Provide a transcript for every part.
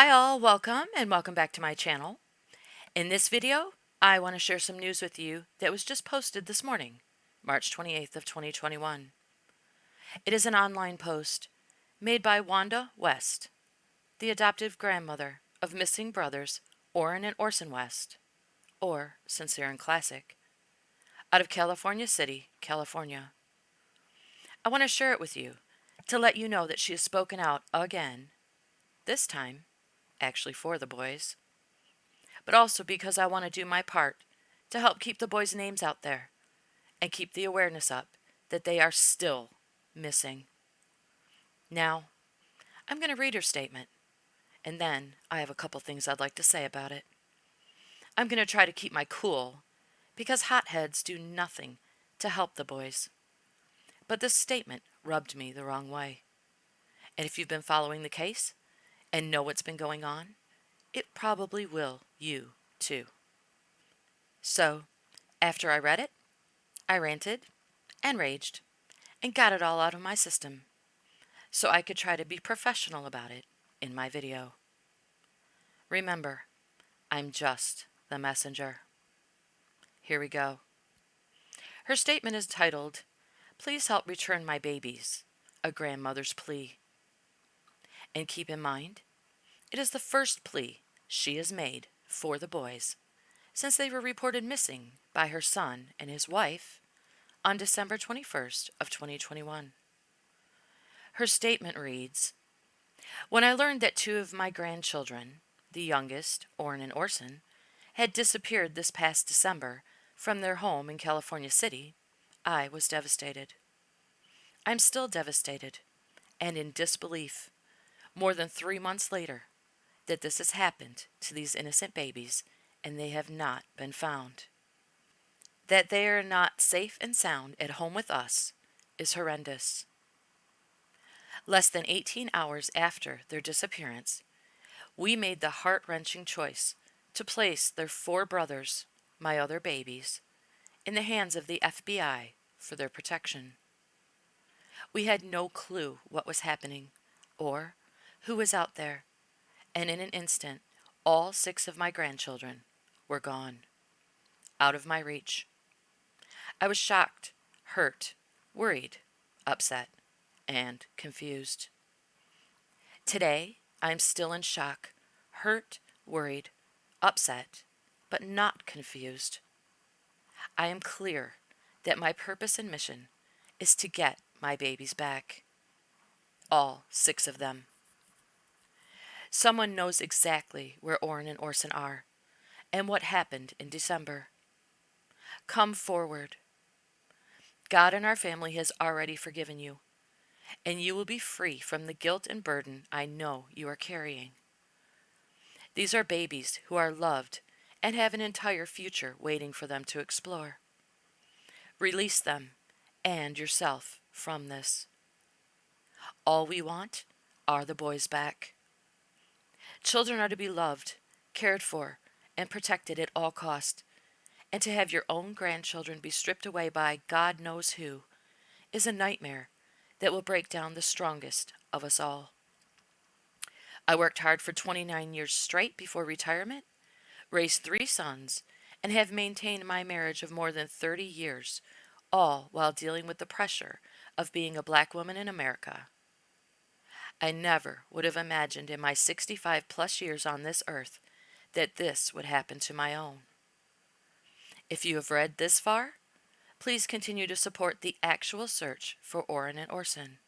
Hi all, welcome back to my channel. In this video, I want to share some news with you that was just posted this morning, March 28th of 2021. It is an online post made by Wanda West, the adoptive grandmother of missing brothers Orrin and Orson West, or Sincere and Classic, out of California City, California. I want to share it with you to let you know that she has spoken out again, this time actually for the boys, but also because I want to do my part to help keep the boys' names out there and keep the awareness up that they are still missing. Now, I'm going to read her statement, and then I have a couple things I'd like to say about it. I'm going to try to keep my cool because hotheads do nothing to help the boys. But this statement rubbed me the wrong way. And if you've been following the case and know what's been going on, it probably will you too. So, after I read it, I ranted and raged and got it all out of my system so I could try to be professional about it in my video. Remember, I'm just the messenger. Here we go. Her statement is titled, "Please help return my babies, a grandmother's plea." And keep in mind, it is the first plea she has made for the boys since they were reported missing by her son and his wife on December 21st of 2021. Her statement reads, "When I learned that two of my grandchildren, the youngest, Orrin and Orson, had disappeared this past December from their home in California City, I was devastated. I'm still devastated and in disbelief, more than 3 months later, that this has happened to these innocent babies and they have not been found. That they are not safe and sound at home with us is horrendous. Less than 18 hours after their disappearance, we made the heart-wrenching choice to place their 4 brothers, my other babies, in the hands of the FBI for their protection. We had no clue what was happening or who was out there, and in an instant, all 6 of my grandchildren were gone, out of my reach. I was shocked, hurt, worried, upset, and confused. Today, I am still in shock, hurt, worried, upset, but not confused. I am clear that my purpose and mission is to get my babies back. All 6 of them. Someone knows exactly where Orrin and Orson are and what happened in December. Come forward. God and our family has already forgiven you, and you will be free from the guilt and burden I know you are carrying. These are babies who are loved and have an entire future waiting for them to explore. Release them and yourself from this. All we want are the boys back. Children are to be loved, cared for, and protected at all cost, and to have your own grandchildren be stripped away by God knows who is a nightmare that will break down the strongest of us all. I worked hard for 29 years straight before retirement, raised 3 sons, and have maintained my marriage of more than 30 years, all while dealing with the pressure of being a black woman in America. I never would have imagined in my 65 plus years on this earth that this would happen to my own. If you have read this far, please continue to support the actual search for Orrin and Orson.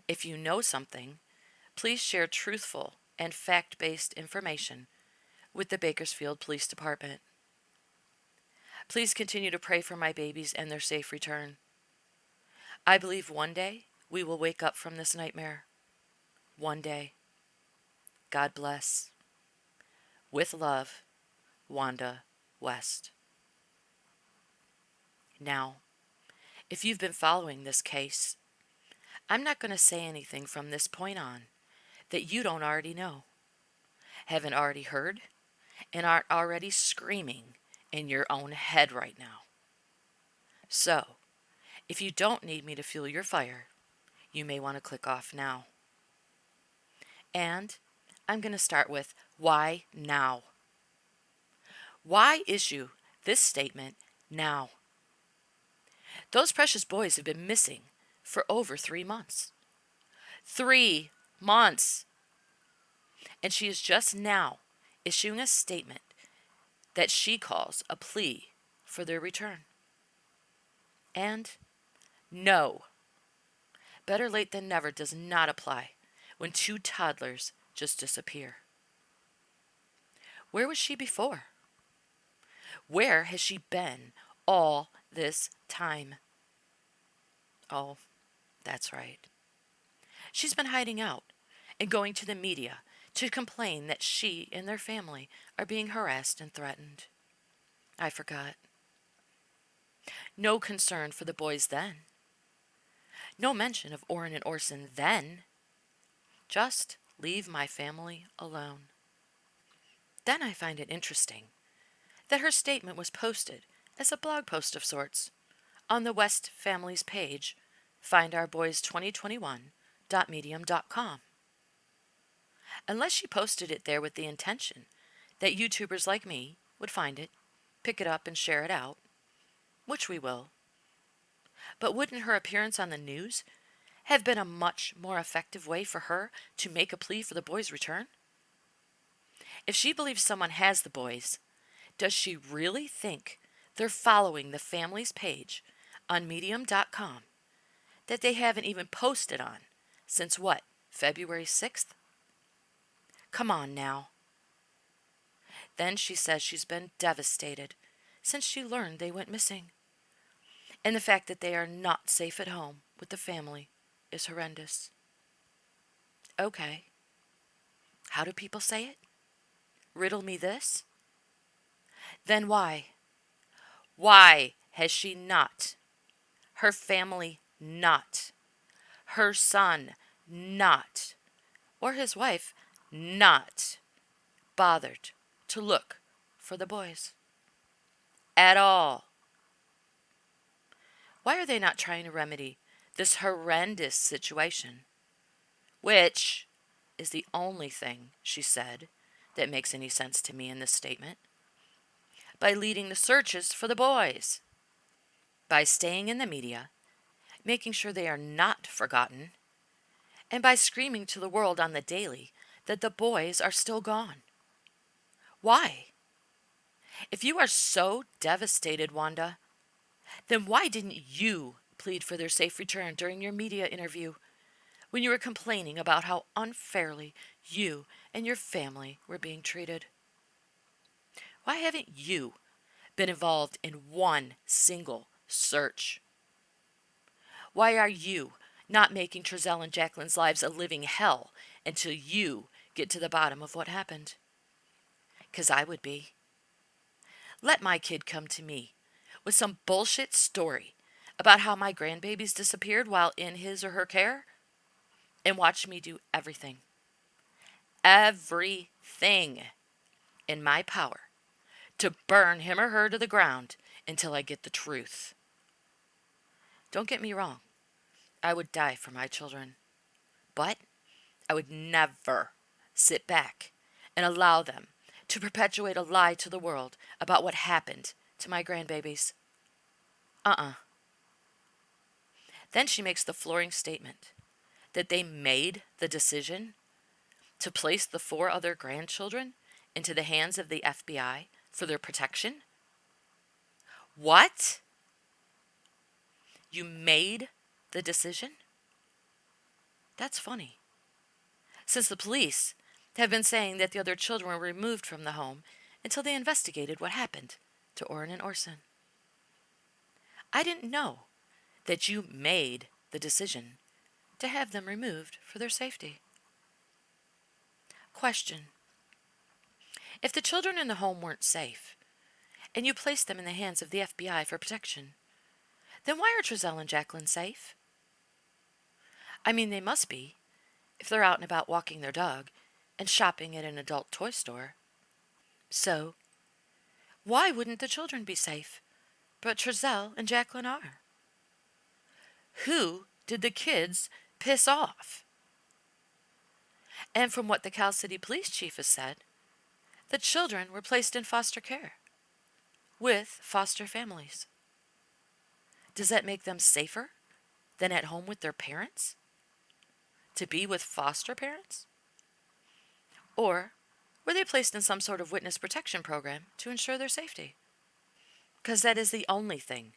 If you know something, please share truthful and fact-based information with the Bakersfield Police Department. Please continue to pray for my babies and their safe return. I believe one day we will wake up from this nightmare. One day. God bless. With love, Wanda West. Now, if you've been following this case, I'm not going to say anything from this point on that you don't already know, haven't already heard, and aren't already screaming in your own head right now. So, if you don't need me to fuel your fire, you may want to click off now. And I'm going to start with why now? Why issue this statement now? Those precious boys have been missing for over 3 months. 3 months! And she is just now issuing a statement that she calls a plea for their return. And no, better late than never does not apply when 2 toddlers just disappear. Where was she before? Where has she been all this time? Oh, that's right. She's been hiding out and going to the media to complain that she and their family are being harassed and threatened. I forgot. No concern for the boys then. No mention of Orrin and Orson then. Just leave my family alone. Then I find it interesting that her statement was posted as a blog post of sorts on the West family's page, findourboys2021.medium.com. Unless she posted it there with the intention that YouTubers like me would find it, pick it up, and share it out, which we will. But wouldn't her appearance on the news have been a much more effective way for her to make a plea for the boys' return? If she believes someone has the boys, does she really think they're following the family's page on medium.com that they haven't even posted on since what, February 6th? Come on now. Then she says she's been devastated since she learned they went missing. And the fact that they are not safe at home with the family is horrendous. Okay. How do people say it? Riddle me this. Then why? Why has she not, her family not, her son not, or his wife not bothered to look for the boys at all? Why are they not trying to remedy this horrendous situation, which is the only thing she said that makes any sense to me in this statement, by leading the searches for the boys, by staying in the media, making sure they are not forgotten, and by screaming to the world on the daily that the boys are still gone? Why? If you are so devastated, Wanda, then why didn't you plead for their safe return during your media interview when you were complaining about how unfairly you and your family were being treated? Why haven't you been involved in one single search? Why are you not making Trezell and Jacqueline's lives a living hell until you get to the bottom of what happened? 'Cause I would be. Let my kid come to me with some bullshit story about how my grandbabies disappeared while in his or her care, and watch me do everything in my power to burn him or her to the ground until I get the truth. Don't get me wrong. I would die for my children. But I would never sit back and allow them to perpetuate a lie to the world about what happened to my grandbabies. Then she makes the flooring statement that they made the decision to place the 4 other grandchildren into the hands of the FBI for their protection. What? You made the decision? That's funny, since the police have been saying that the other children were removed from the home until they investigated what happened to Orrin and Orson. I didn't know that you made the decision to have them removed for their safety. Question. If the children in the home weren't safe, and you placed them in the hands of the FBI for protection, then why are Trezell and Jacqueline safe? I mean, they must be, if they're out and about walking their dog and shopping at an adult toy store. So, why wouldn't the children be safe, but Trezell and Jacqueline are? Who did the kids piss off? And from what the Cal City Police Chief has said, the children were placed in foster care with foster families. Does that make them safer than at home with their parents? To be with foster parents? Or were they placed in some sort of witness protection program to ensure their safety? Because that is the only thing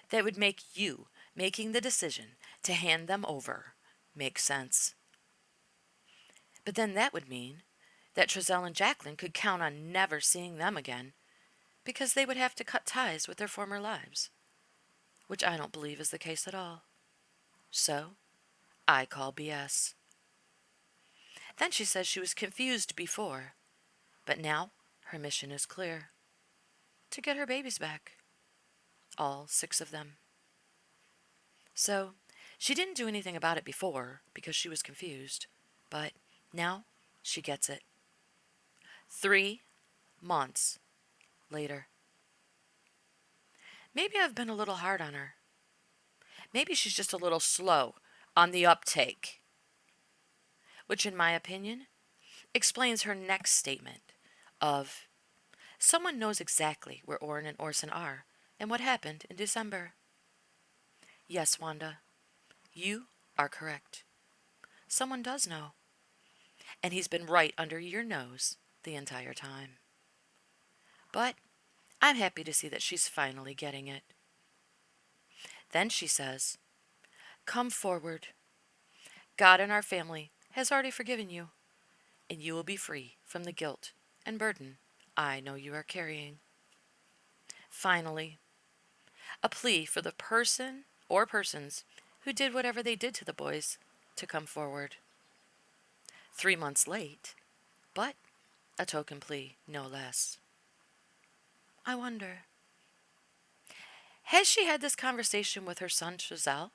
that would make you making the decision to hand them over make sense. But then that would mean that Trezell and Jacqueline could count on never seeing them again because they would have to cut ties with their former lives, which I don't believe is the case at all. So, I call BS. Then she says she was confused before, but now her mission is clear: to get her babies back. All 6 of them. So, she didn't do anything about it before because she was confused, but now she gets it. 3 months later. Maybe I've been a little hard on her. Maybe she's just a little slow on the uptake, which in my opinion explains her next statement of, someone knows exactly where Orrin and Orson are and what happened in December. Yes, Wanda, you are correct. Someone does know. And he's been right under your nose the entire time. But I'm happy to see that she's finally getting it. Then she says, come forward. God in our family has already forgiven you, and you will be free from the guilt and burden I know you are carrying. Finally, a plea for the person or persons who did whatever they did to the boys to come forward. 3 months late, but a token plea, no less. I wonder, has she had this conversation with her son, Trezell?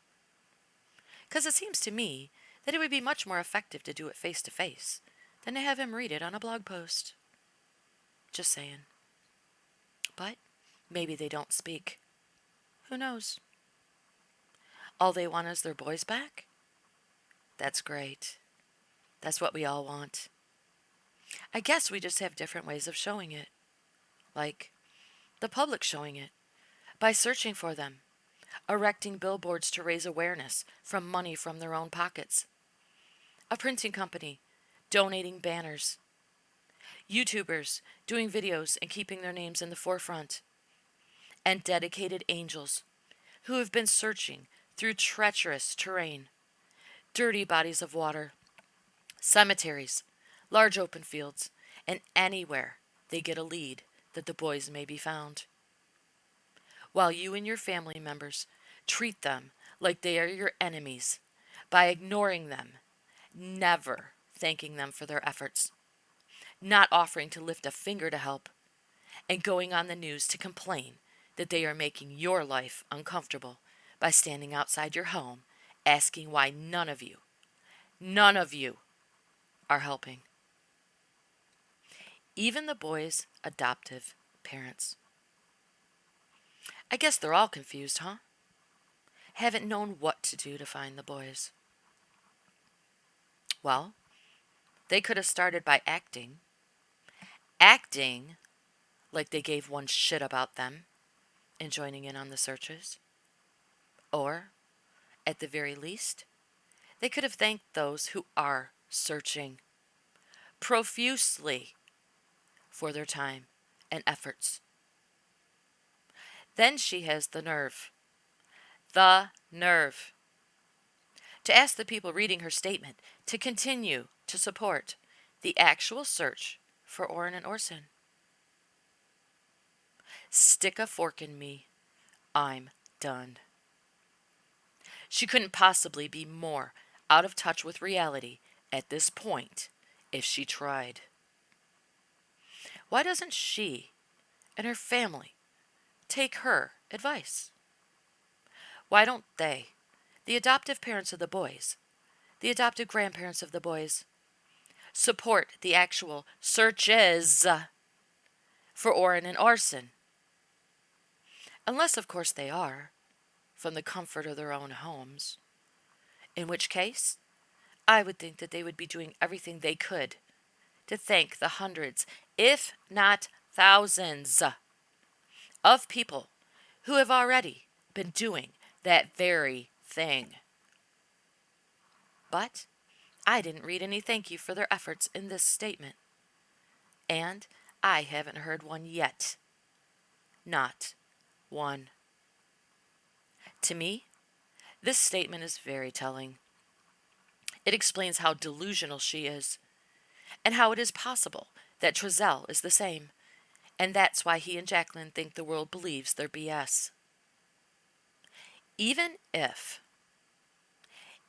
Because it seems to me that it would be much more effective to do it face to face than to have him read it on a blog post. Just saying. But maybe they don't speak. Who knows? All they want is their boys back? That's great. That's what we all want. I guess we just have different ways of showing it. Like the public showing it by searching for them, erecting billboards to raise awareness from money from their own pockets, a printing company donating banners, YouTubers doing videos and keeping their names in the forefront, and dedicated angels who have been searching through treacherous terrain, dirty bodies of water, cemeteries, large open fields, and anywhere they get a lead that the boys may be found. While you and your family members treat them like they are your enemies by ignoring them, never thanking them for their efforts, not offering to lift a finger to help, and going on the news to complain that they are making your life uncomfortable by standing outside your home asking why none of you are helping. Even the boys' adoptive parents. I guess they're all confused, huh? Haven't known what to do to find the boys. Well, they could have started by acting like they gave one shit about them and joining in on the searches. Or, at the very least, they could have thanked those who are searching profusely for their time and efforts. Then she has the nerve to ask the people reading her statement to continue to support the actual search for Orrin and Orson. Stick a fork in me. I'm done. She couldn't possibly be more out of touch with reality at this point if she tried. Why doesn't she and her family take her advice? Why don't they, the adoptive parents of the boys, the adoptive grandparents of the boys, support the actual searches for Orrin and Orson? Unless, of course, they are, from the comfort of their own homes. In which case, I would think that they would be doing everything they could to thank the hundreds, if not thousands, of people who have already been doing that very thing. But I didn't read any thank you for their efforts in this statement. And I haven't heard one yet. Not one. To me, this statement is very telling. It explains how delusional she is, and how it is possible that Trezell is the same, and that's why he and Jacqueline think the world believes their BS. Even if,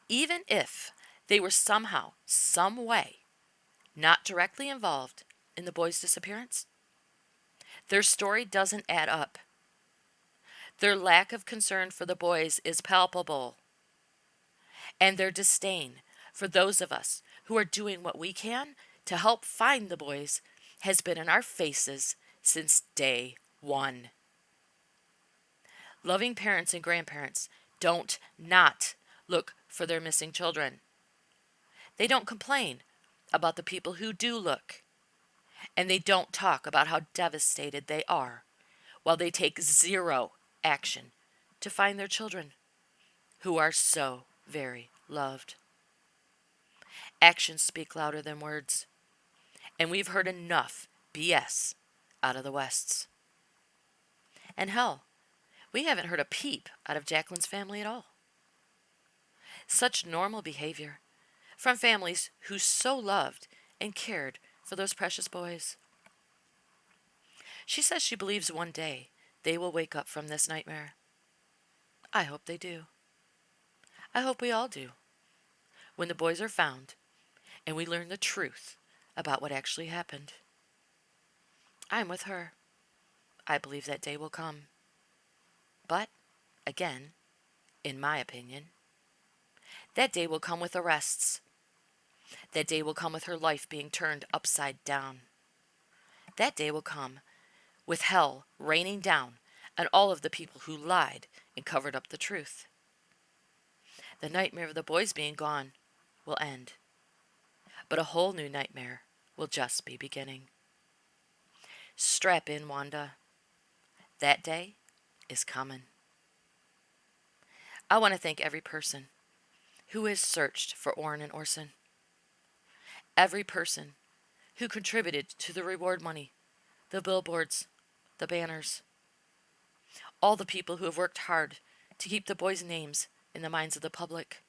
even if they were somehow, some way, not directly involved in the boy's disappearance, their story doesn't add up. Their lack of concern for the boys is palpable, and their disdain for those of us who are doing what we can to help find the boys has been in our faces since day one. Loving parents and grandparents don't not look for their missing children. They don't complain about the people who do look, and they don't talk about how devastated they are while they take zero action to find their children, who are so very loved. Actions speak louder than words, and we've heard enough BS out of the Wests. And hell, we haven't heard a peep out of Jacqueline's family at all. Such normal behavior from families who so loved and cared for those precious boys. She says she believes one day they will wake up from this nightmare. I hope they do. I hope we all do. When the boys are found and we learn the truth about what actually happened. I'm with her. I believe that day will come. But, again, in my opinion, that day will come with arrests. That day will come with her life being turned upside down. That day will come with hell raining down on all of the people who lied and covered up the truth. The nightmare of the boys being gone will end, but a whole new nightmare will just be beginning. Strap in, Wanda. That day is coming. I want to thank every person who has searched for Orrin and Orson. Every person who contributed to the reward money, the billboards, the banners. All the people who have worked hard to keep the boys' names in the minds of the public.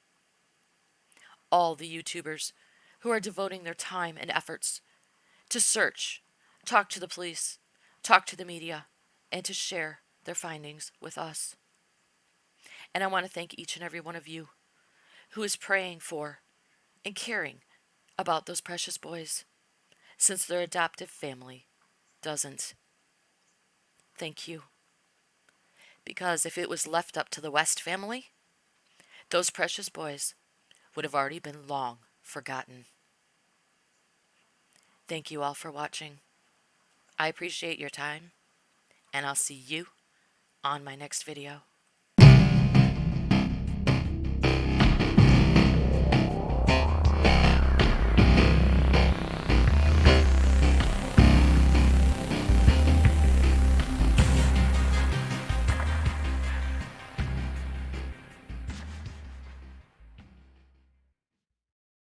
All the YouTubers who are devoting their time and efforts to search, talk to the police, talk to the media, and to share their findings with us. And I want to thank each and every one of you who is praying for and caring about those precious boys, since their adoptive family doesn't. Thank you. Because if it was left up to the West family, those precious boys would have already been long forgotten. Thank you all for watching. I appreciate your time, and I'll see you on my next video.